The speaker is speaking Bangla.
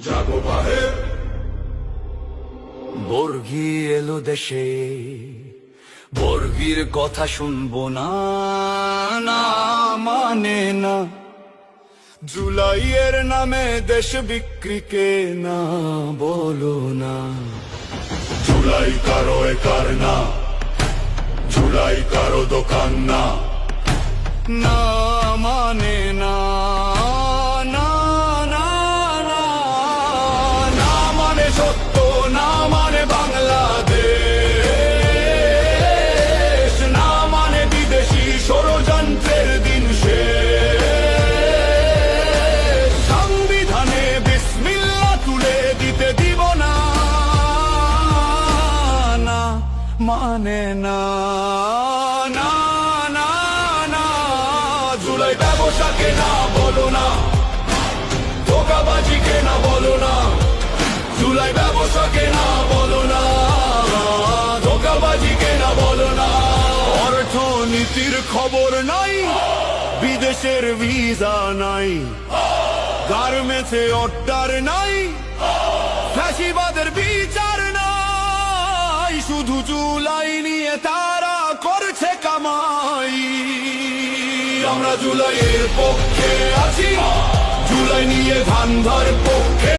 জাগো বাহের বর্গী এলো দেশে, বর্গীর কথা শুনবো না, না মানে না। জুলাইয়ের নামে দেশ বিক্রিকে না বলো না। জুলাই কারো একার না, জুলাই কারো দোকান না। না মানে না, না না না, না মানে সত্য, না মানে বাংলাদেশ, না মানে বিদেশি ষড়যন্ত্রের দিন শেষ। সংবিধানে বিসমিল্লাহ তুলে দিতে দিব না, না মানে না, না না না। জুলাই ব্যবসাকে না বলো না, ধোঁকাবাজিকে না বলো না। জুলাই ব্যবসাকে না বলো না, ধোঁকাবাজিকে না বলো না। অর্থনীতির খবর নাই, বিদেশের ভিসা নাই, গার্মেন্টসে অর্ডার নাই, ফ্যাসিবাদের বিচার নাই। শুধু জুলাই নিয়ে তারা করছে কামাই। আমরা জুলাইয়ের পক্ষে আছি, জুলাই নিয়ে ধান্দার পক্ষে।